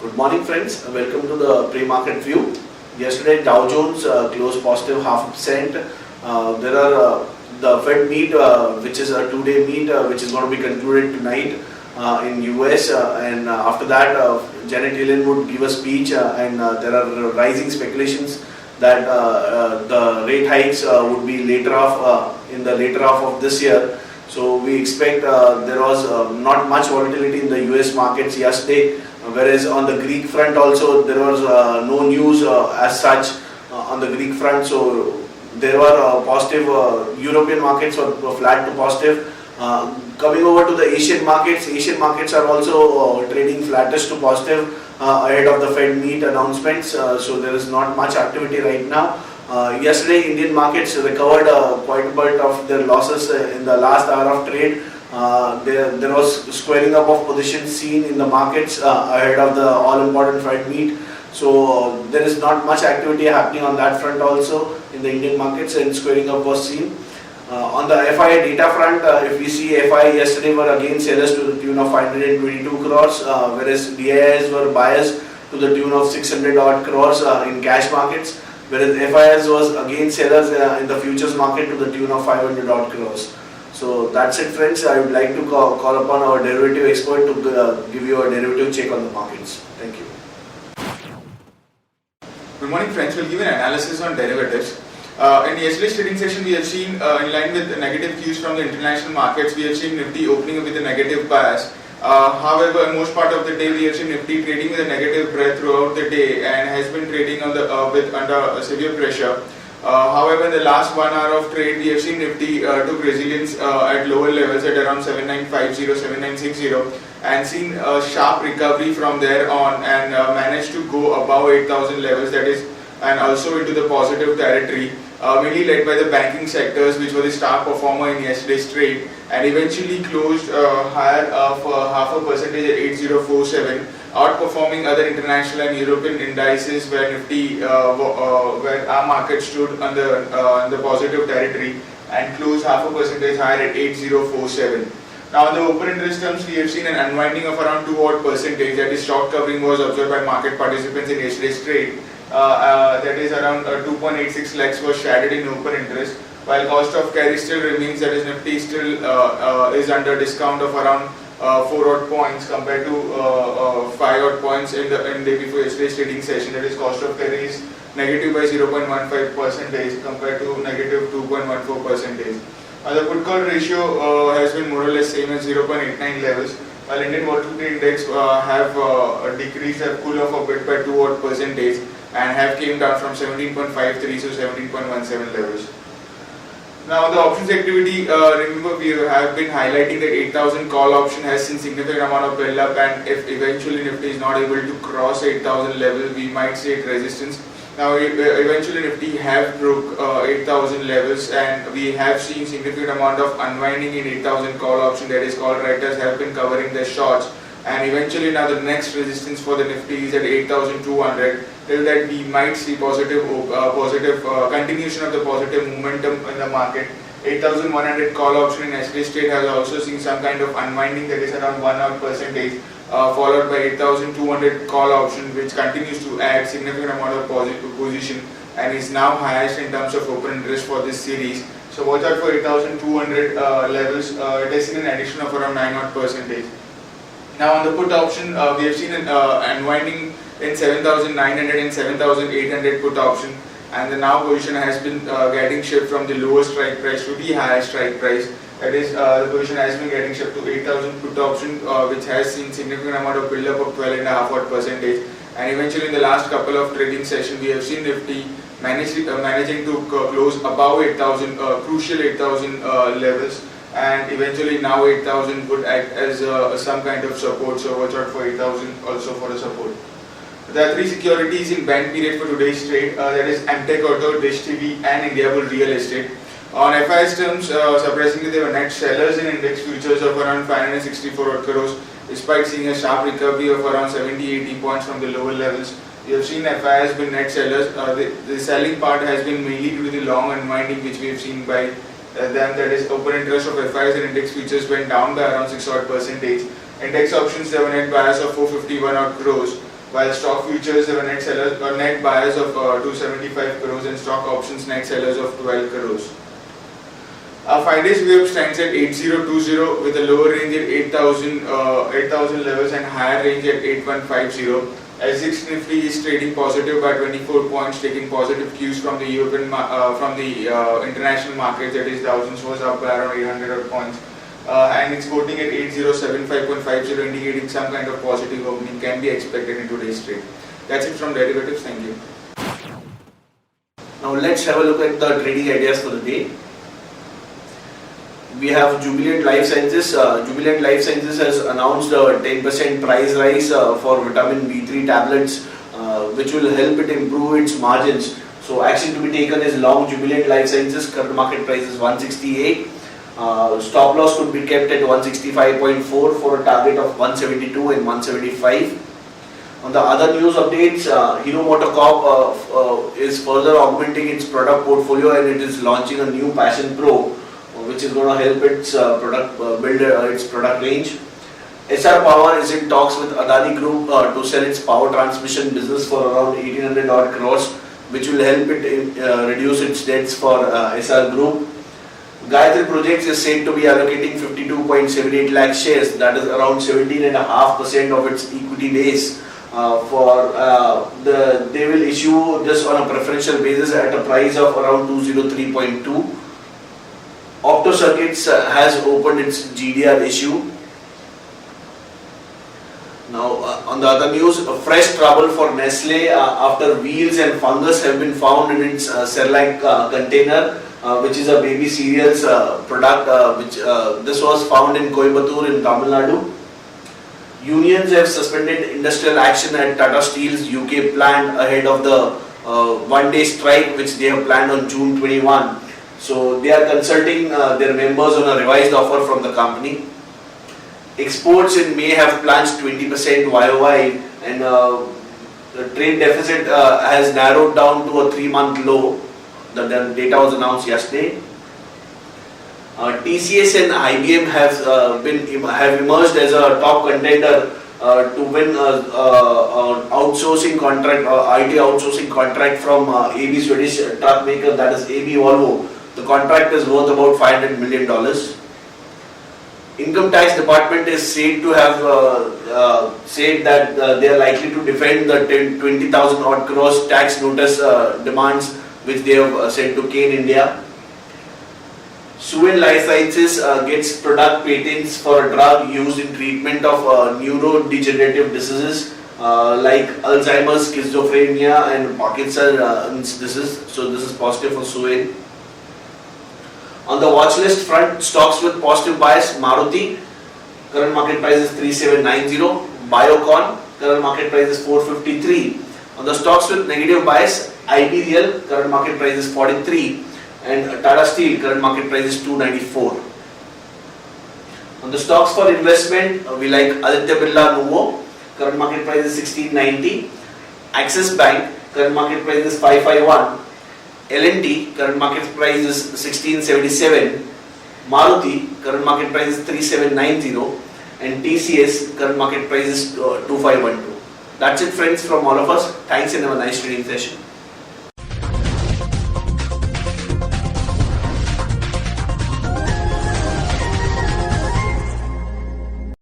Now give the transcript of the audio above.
Good morning, friends. Welcome to the pre-market view. Yesterday, Dow Jones closed positive 0.5%. There are the Fed meet, which is a two-day meet, which is going to be concluded tonight in US, and after that, Janet Yellen would give a speech, and there are rising speculations that the rate hikes would be later off in the later half of this year. So we expect there was not much volatility in the US markets yesterday, whereas on the Greek front also there was no news as such on the Greek front. So there were positive, European markets were flat to positive. Coming over to the Asian markets are also trading flattish to positive ahead of the Fed meet announcements. So there is not much activity right now. Yesterday, Indian markets recovered quite a bit of their losses in the last hour of trade. There was squaring up of positions seen in the markets ahead of the all-important Fed meet. So there is not much activity happening on that front also in the Indian markets, and squaring up was seen. On the FI data front, if we see FI yesterday were again sellers to the tune of 522 crores, whereas DIIs were buyers to the tune of 600 odd crores in cash markets, whereas FIs was again sellers in the futures market to the tune of 500 odd crores. So that's it, friends. I would like to call upon our derivative expert to give you a derivative check on the markets. Thank you. Good morning, friends. We'll give an analysis on derivatives. In yesterday's trading session, we have seen, in line with the negative cues from the international markets, we have seen Nifty opening with a negative bias. However, most part of the day, we have seen Nifty trading with a negative breath throughout the day and has been trading on the under severe pressure. However, in the last 1 hour of trade, we have seen Nifty took resilience at lower levels at around 7950, 7960, and seen a sharp recovery from there on, and managed to go above 8000 levels, that is, and also into the positive territory, mainly led by the banking sectors, which was the star performer in yesterday's trade, and eventually closed higher for 0.5% at 8047, outperforming other international and European indices where Nifty, where our market stood on the positive territory and closed 0.5% higher at 8047. Now, in the open interest terms, we have seen an unwinding of around 2%, that is, short covering was observed by market participants in yesterday's trade. That is around 2.86 lakhs was shaded in open interest, while cost of carry still remains, that is, Nifty still is under discount of around 4 odd points compared to 5 odd points in the day before yesterday's trading session. That is, cost of carry is negative by 0.15% compared to negative 2.14%. The put call ratio has been more or less same at 0.89 levels, while Indian volatility index have decreased, have cooled off a bit by 2 odd percentage, and have came down from 17.53 to 17.17 levels. Now, the options activity, remember we have been highlighting that 8000 call option has seen significant amount of build up, and if eventually Nifty is not able to cross 8000 level, we might see it resistance. Now, eventually Nifty have broke 8000 levels, and we have seen significant amount of unwinding in 8000 call option, that is, call writers have been covering the shorts, and eventually now the next resistance for the Nifty is at 8200. Till that, we might see positive continuation of the positive momentum in the market. 8100 call option in yesterday's trade has also seen some kind of unwinding, that is around 1%, followed by 8200 call option, which continues to add significant amount of positive position and is now highest in terms of open interest for this series. So watch out for 8200 levels. It has seen an addition of around 9%. Now, on the put option, we have seen an unwinding in 7900 and 7800 put option, and the now position has been getting shipped from the lower strike price to the higher strike price. That is, the position has been getting shipped to 8000 put option, which has seen significant amount of build up of 12.5%, and eventually in the last couple of trading sessions, we have seen Nifty managing to close above 8000, crucial 8000 levels, and eventually now 8000 would act as some kind of support. So watch out for 8000 also for a support. There are three securities in band period for today's trade, that is Amtech Auto, Dish TV, and Indiabull Real Estate. On FIS terms, surprisingly, they were net sellers in index futures of around 564 odd crores, despite seeing a sharp recovery of around 70-80 points from the lower levels. We have seen FIs been net sellers. The selling part has been mainly due to the long unwinding, which we have seen by them, that is, open interest of FIs and index futures went down by around 6 odd percentage. Index options have a net bias of 451 odd crores. while stock futures there were net sellers or net buyers of 275 crores and stock options net sellers of 12 crores. Our 5-day sweep stands at 8020 with a lower range at 8000 levels and higher range at 8150. S6 Nifty is trading positive by 24 points, taking positive cues from the international market. That is, Dow Jones was up by around 800 points, and it's quoting at 8075.50, indicating some kind of positive opening can be expected in today's trade. That's it from derivatives. Thank you. Now let's have a look at the trading ideas for the day. We have Jubilant Life Sciences. Jubilant Life Sciences has announced a 10% price rise for vitamin B3 tablets, which will help it improve its margins. So action to be taken is long Jubilant Life Sciences. Current market price is 168. Stop loss could be kept at 165.4 for a target of 172 and 175. On the other news updates, Hero MotoCorp is further augmenting its product portfolio, and it is launching a new Passion Pro, which is going to help its build its product range. SR Power is in talks with Adani Group to sell its power transmission business for around 1800 odd crores, which will help it reduce its debts for SR Group. Gayatri Projects is said to be allocating 52.78 lakh shares, that is around 17.5% of its equity base. They will issue this on a preferential basis at a price of around 203.2. Opto Circuits has opened its GDR issue. Now, on the other news, fresh trouble for Nestle after wheels and fungus have been found in its Cerelac container, which is a baby cereals product. This was found in Coimbatore in Tamil Nadu. Unions have suspended industrial action at Tata Steel's UK plant ahead of the one-day strike, which they have planned on June 21. So they are consulting their members on a revised offer from the company. Exports in May have plunged 20% YOY, and the trade deficit has narrowed down to a 3-month low. The data was announced yesterday. TCS and IBM have emerged as a top contender to win outsourcing contract, IT outsourcing contract from AB Swedish truck maker, that is AB Volvo. The contract is worth about $500 million. Income Tax Department is said to have said that they are likely to defend the 20,000 odd crores tax notice demands which they have sent to Kane India. Suven Life Sciences gets product patents for a drug used in treatment of neurodegenerative diseases like Alzheimer's, schizophrenia and Parkinson's disease. So this is positive for Suven. On the watch list front, stocks with positive bias: Maruti, current market price is 3790. Biocon, current market price is 453. On the stocks with negative bias, IBRL, current market price is 43. And Tata Steel, current market price is 294. On the stocks for investment, we like Aditya Birla Nuvo, current market price is 1690. Axis Bank, current market price is 551. L&T, current market price is 1677. Maruti, current market price is 3790. And TCS, current market price is 2512. That's it, friends, from all of us. Thanks and have a nice trading session.